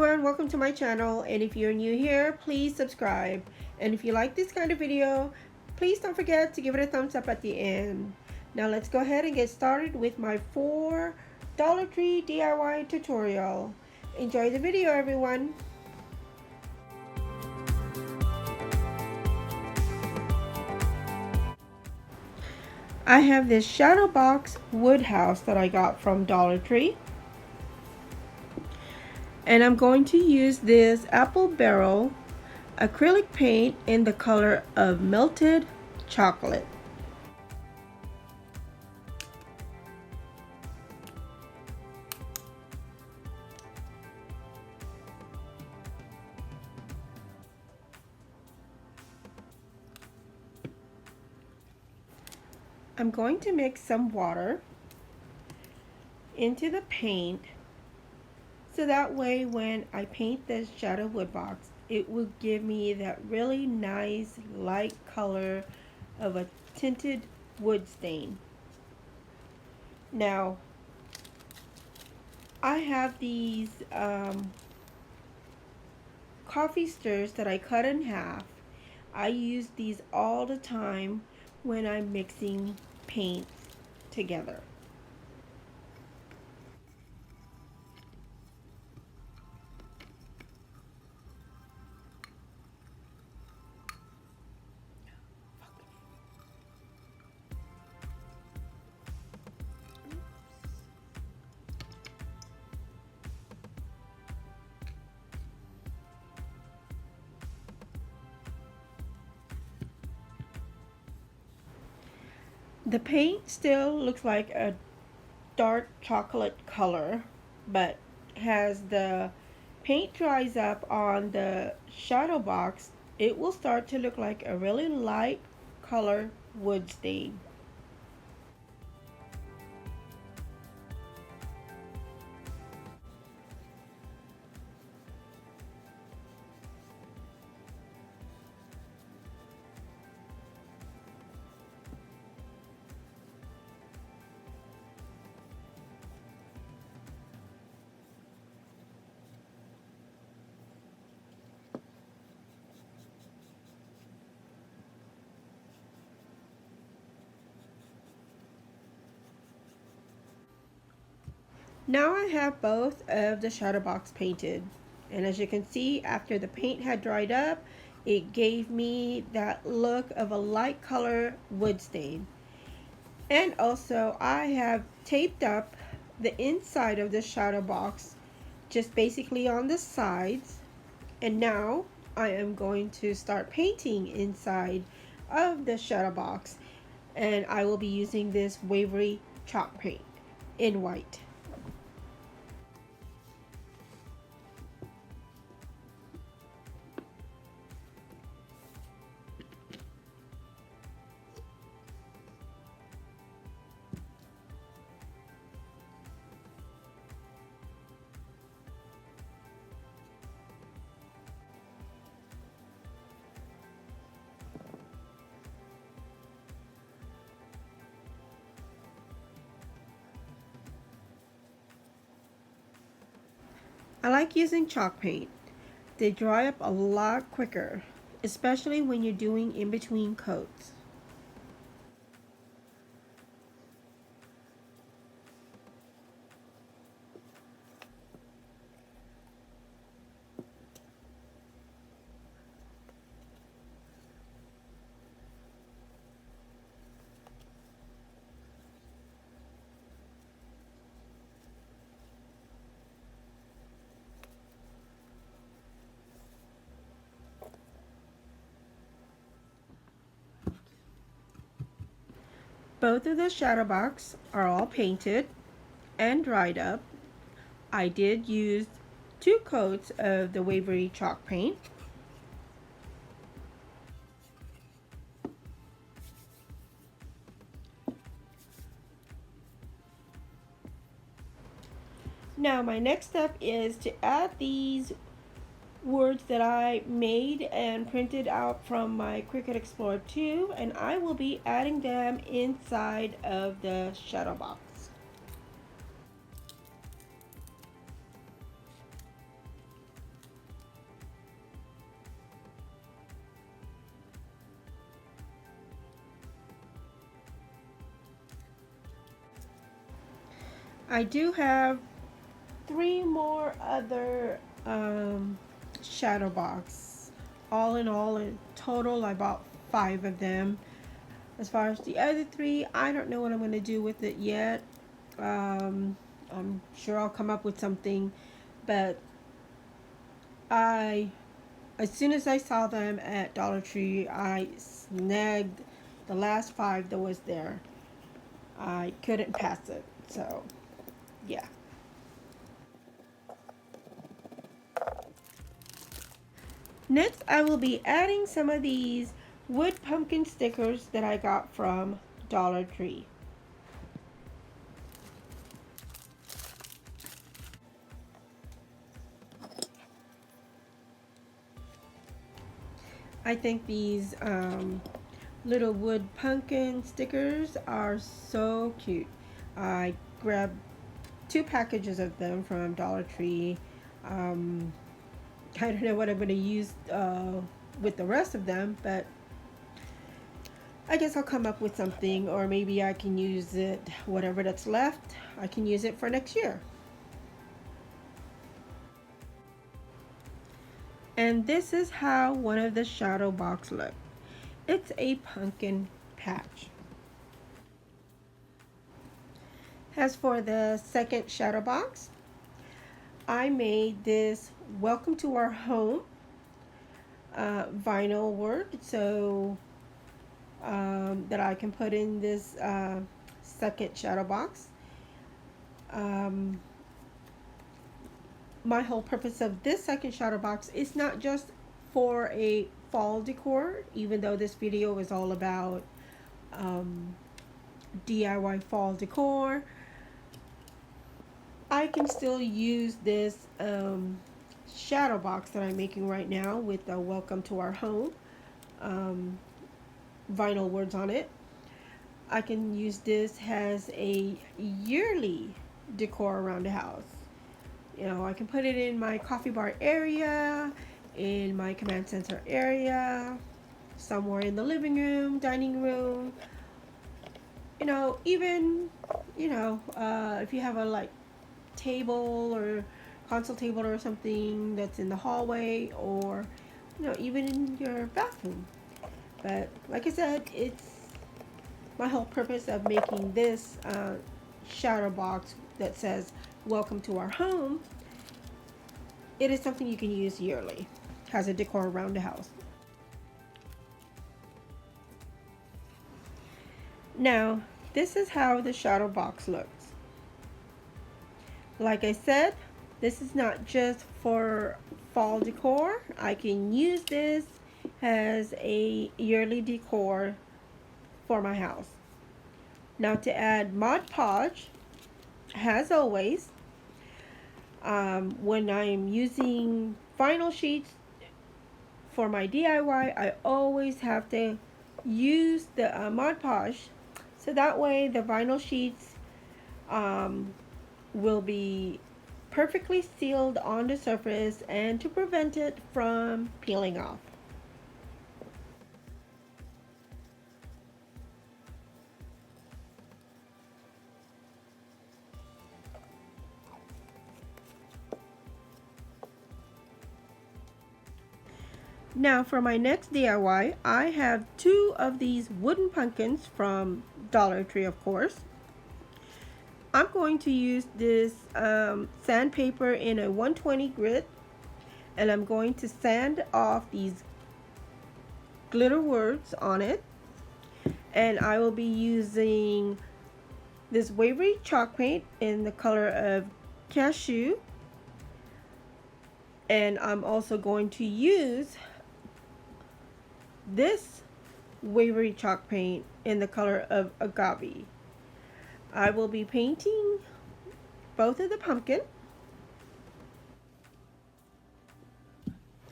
everyone, welcome to my channel, and if you're new here, please subscribe. And if you like this kind of video, please don't forget to give it a thumbs up at the end. Now let's go ahead and get started with my 4 Dollar Tree DIY tutorial. Enjoy the video, everyone. I have this shadow box wood house that I got from Dollar Tree. And I'm going to use this apple barrel acrylic paint in the color of melted chocolate. I'm going to mix some water into the paint so that way when I paint this shadow wood box, it will give me that really nice light color of a tinted wood stain. Now, I have these coffee stirs that I cut in half. I use these all the time when I'm mixing paints together. The paint still looks like a dark chocolate color, but as the paint dries up on the shadow box, it will start to look like a really light color wood stain. Now I have both of the shadow box painted, and as you can see, after the paint had dried up, it gave me that look of a light color wood stain. And also I have taped up the inside of the shadow box, just basically on the sides. And now I am going to start painting inside of the shadow box, and I will be using this wavery chalk paint in white. I like using chalk paint. They dry up a lot quicker, especially when you're doing in between coats. Both of the shadow box are all painted and dried up. I did use 2 coats of the wavery chalk paint. Now my next step is to add these words that I made and printed out from my Cricut Explorer 2, and I will be adding them inside of the shadow box. I do have 3 more other shadow box. All in all, in total, I bought 5 of them. As far as the other 3, I don't know what I'm going to do with it yet. I'm sure I'll come up with something, but as soon as I saw them at Dollar Tree, I snagged the last 5 that was there. I couldn't pass it, so yeah. Next, I will be adding some of these wood pumpkin stickers that I got from Dollar Tree. I think these little wood pumpkin stickers are so cute. I grabbed 2 packages of them from Dollar Tree. I don't know what I'm going to use with the rest of them, but I guess I'll come up with something, or maybe I can use it, whatever that's left, I can use it for next year. And this is how one of the shadow box look. It's a pumpkin patch. As for the second shadow box, I made this welcome to our home vinyl word, so that I can put in this second shadow box. My whole purpose of this second shadow box is not just for a fall decor, even though this video is all about DIY fall decor. I can still use this shadow box that I'm making right now with the welcome to our home vinyl words on it. I can use this as a yearly decor around the house. You know, I can put it in my coffee bar area, in my command center area, somewhere in the living room, dining room. You know, even, if you have a like table or console table or something that's in the hallway, or even in your bathroom. But like I said, it's my whole purpose of making this shadow box that says welcome to our home. It is something you can use yearly as a decor around the house. Now, this is how the shadow box looks. Like I said, this is not just for fall decor. I can use this as a yearly decor for my house. Now, to add Mod Podge, as always, when I'm using vinyl sheets for my DIY, I always have to use the Mod Podge, so that way the vinyl sheets will be perfectly sealed on the surface and to prevent it from peeling off. Now for my next DIY, I have 2 of these wooden pumpkins from Dollar Tree, of course. I'm going to use this sandpaper in a 120 grit, and I'm going to sand off these glitter words on it. And I will be using this wavery chalk paint in the color of cashew. And I'm also going to use this wavery chalk paint in the color of agave. I will be painting both of the pumpkin.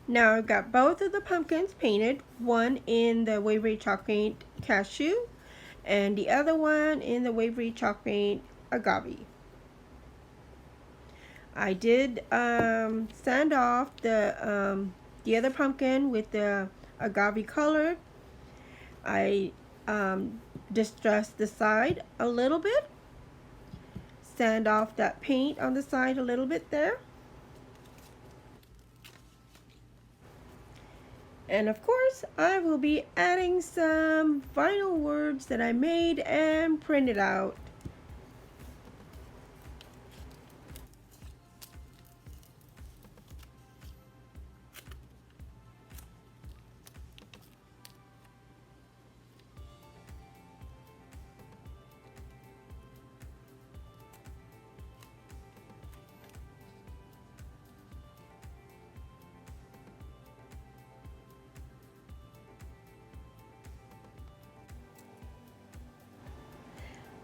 Now I've got both of the pumpkins painted, one in the wavery chalk paint cashew and the other one in the wavery chalk paint agave. I did sand off the other pumpkin with the agave color. I distressed the side a little bit sand off that paint on the side a little bit there. And of course, I will be adding some vinyl words that I made and printed out.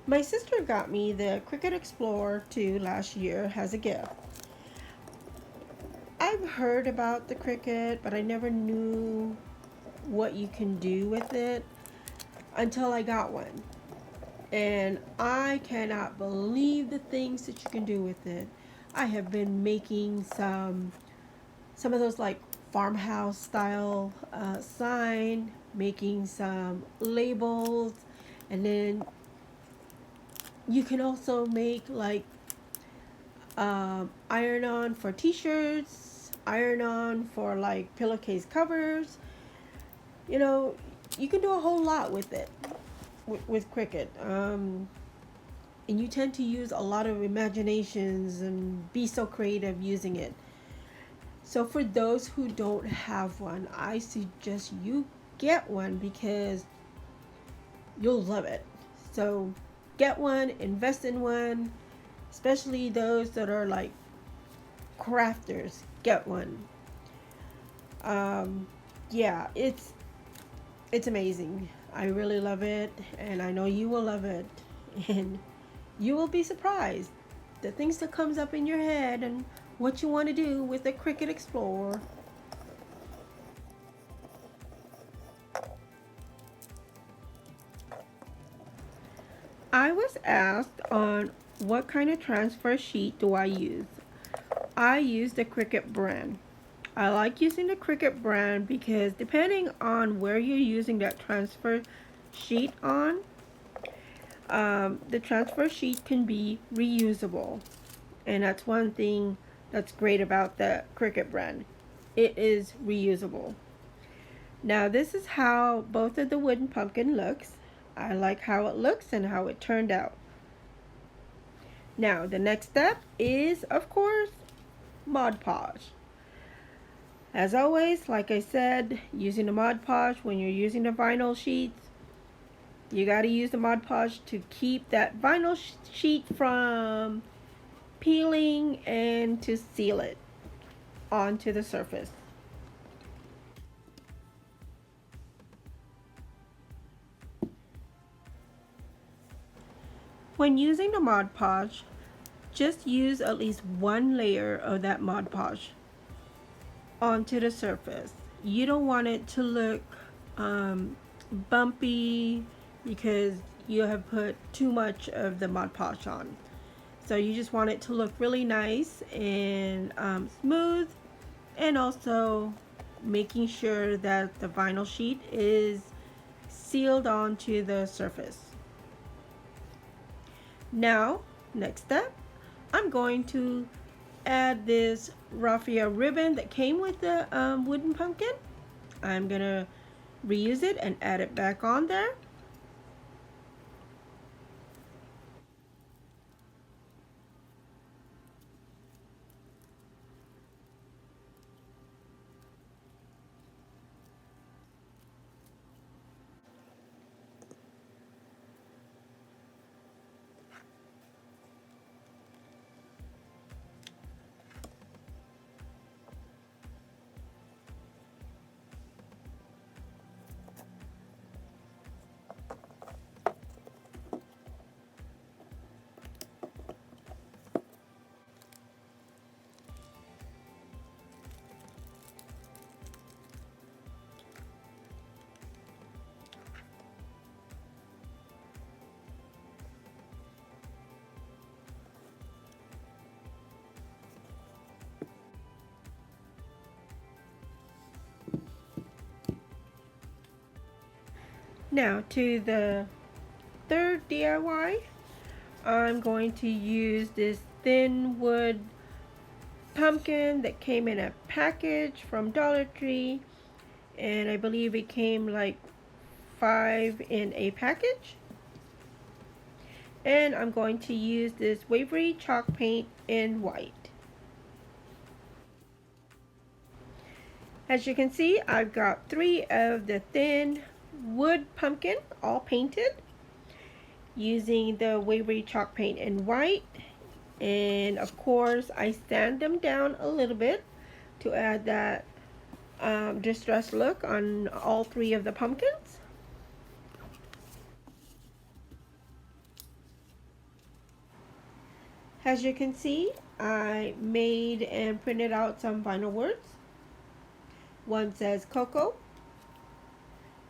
My sister got me the Cricut Explorer 2 last year as a gift. I've heard about the Cricut, but I never knew what you can do with it until I got one. And I cannot believe the things that you can do with it. I have been making some of those like farmhouse style sign, making some labels, and then you can also make like iron on for t-shirts, iron on for like pillowcase covers. You know, you can do a whole lot with it with Cricut. And you tend to use a lot of imaginations and be so creative using it. So for those who don't have one, I suggest you get one because you'll love it. So get one, invest in one, especially those that are like crafters. Get one. Yeah, it's amazing. I really love it, and I know you will love it, and you will be surprised the things that comes up in your head and what you want to do with the Cricut Explorer. I was asked on what kind of transfer sheet do I use. I use the Cricut brand. I like using the Cricut brand because depending on where you're using that transfer sheet on, the transfer sheet can be reusable. And that's one thing that's great about the Cricut brand. It is reusable. Now this is how both of the wooden pumpkin looks. I like how it looks and how it turned out. Now the next step is, of course, Mod Podge. As always, like I said, using the Mod Podge when you're using the vinyl sheets, you got to use the Mod Podge to keep that vinyl sheet from peeling and to seal it onto the surface. When using the Mod Podge, just use at least one layer of that Mod Podge onto the surface. You don't want it to look bumpy because you have put too much of the Mod Podge on. So you just want it to look really nice and smooth, and also making sure that the vinyl sheet is sealed onto the surface. Now, next step, I'm going to add this raffia ribbon that came with the wooden pumpkin. I'm gonna reuse it and add it back on there. Now to the third DIY, I'm going to use this thin wood pumpkin that came in a package from Dollar Tree, and I believe it came like 5 in a package. And I'm going to use this Waverly chalk paint in white. As you can see, I've got 3 of the thin wood pumpkin all painted using the Waverly chalk paint in white. And of course, I sand them down a little bit to add that distressed look on all 3 of the pumpkins. As you can see, I made and printed out some vinyl words. One says cocoa,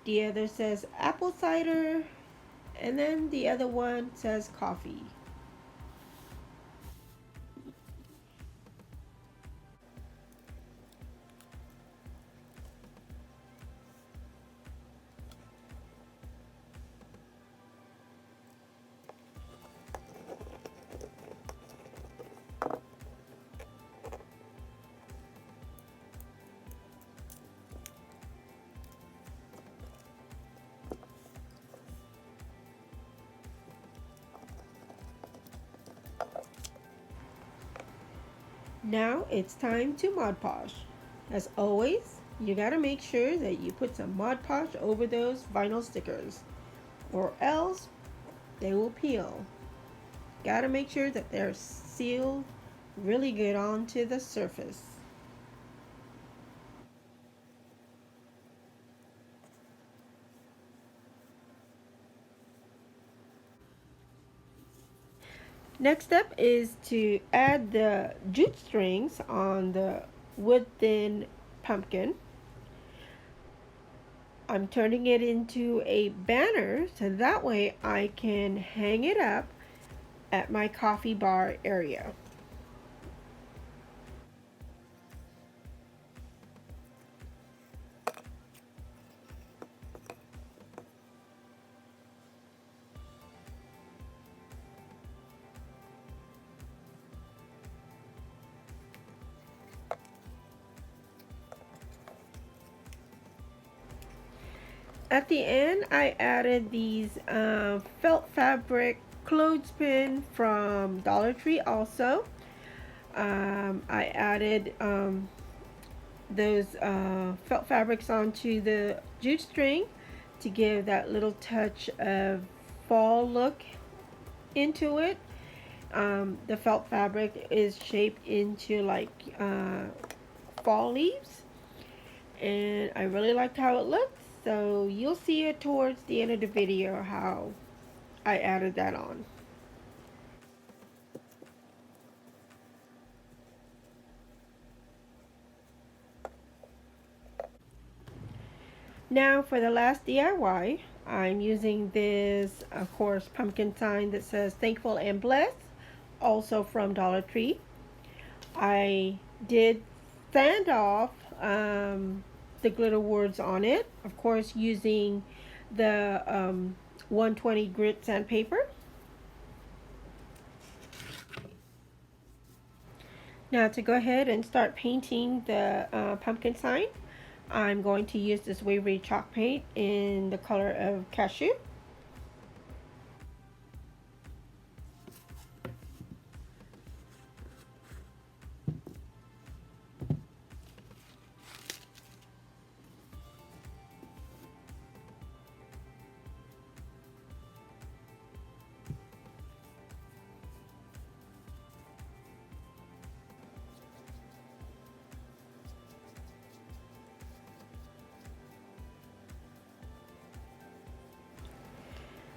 the other says apple cider, and then the other one says coffee. Now it's time to Mod Podge. As always, you gotta make sure that you put some Mod Podge over those vinyl stickers, or else they will peel. Gotta make sure that they're sealed really good onto the surface. Next step is to add the jute strings on the wood thin pumpkin. I'm turning it into a banner so that way I can hang it up at my coffee bar area. At the end, I added these felt fabric clothespin from Dollar Tree also. I added those felt fabrics onto the jute string to give that little touch of fall look into it. The felt fabric is shaped into like fall leaves, and I really liked how it looked. So you'll see it towards the end of the video how I added that on. Now for the last DIY, I'm using this, of course, pumpkin sign that says thankful and blessed, also from Dollar Tree. I did sand off the glitter words on it, of course, using the 120 grit sandpaper. Now to go ahead and start painting the pumpkin sign, I'm going to use this Waverly chalk paint in the color of cashew.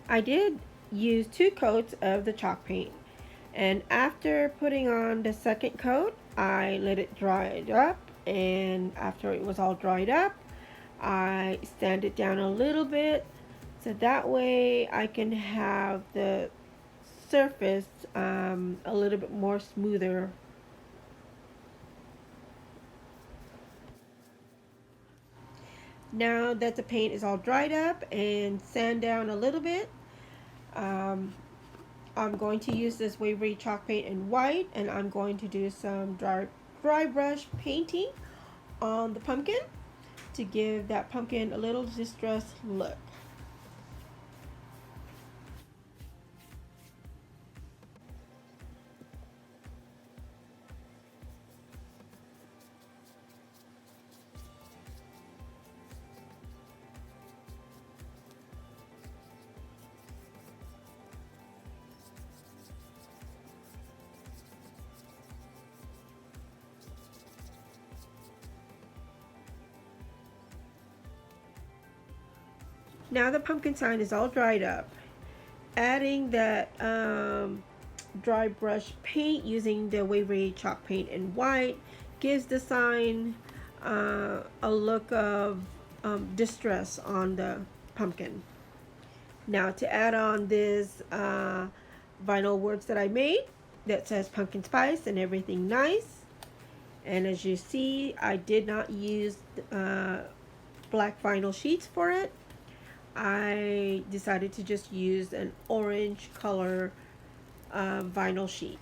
I did use 2 coats of the chalk paint, and after putting on the second coat, I let it dry up, and after it was all dried up, I sanded it down a little bit so that way I can have the surface a little bit more smoother. Now that the paint is all dried up and sand down a little bit, um, I'm going to use this Waverly chalk paint in white, and I'm going to do some dry brush painting on the pumpkin to give that pumpkin a little distressed look. Now the pumpkin sign is all dried up. Adding that dry brush paint using the Waverly chalk paint in white gives the sign a look of distress on the pumpkin. Now to add on this vinyl words that I made that says pumpkin spice and everything nice. And as you see, I did not use black vinyl sheets for it. I decided to just use an orange color vinyl sheet.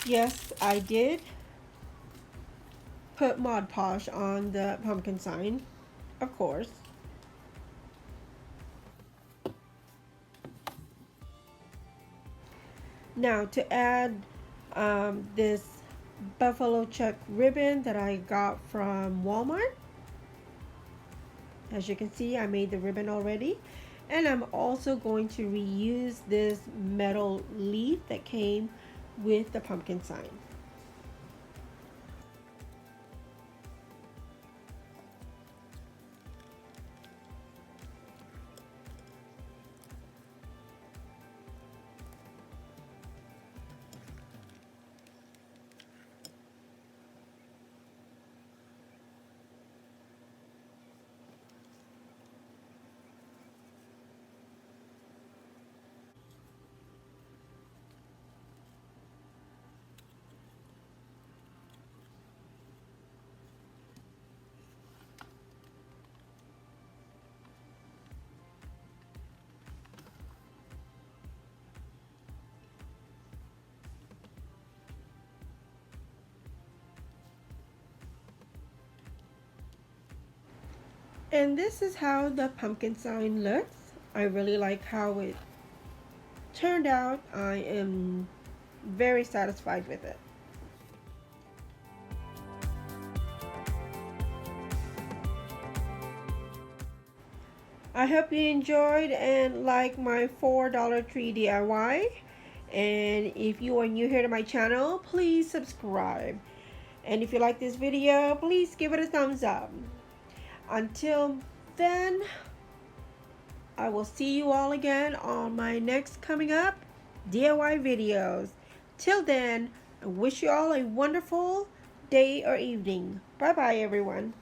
Yes, I did put Mod Podge on the pumpkin sign, of course. Now to add this buffalo check ribbon that I got from Walmart. As you can see, I made the ribbon already. And I'm also going to reuse this metal leaf that came with the pumpkin sign. And this is how the pumpkin sign looks. I really like how it turned out. I am very satisfied with it. I hope you enjoyed and like my $4 tree DIY. And if you are new here to my channel, please subscribe. And if you like this video, please give it a thumbs up. Until then, I will see you all again on my next coming up DIY videos. Till then, I wish you all a wonderful day or evening. Bye bye everyone.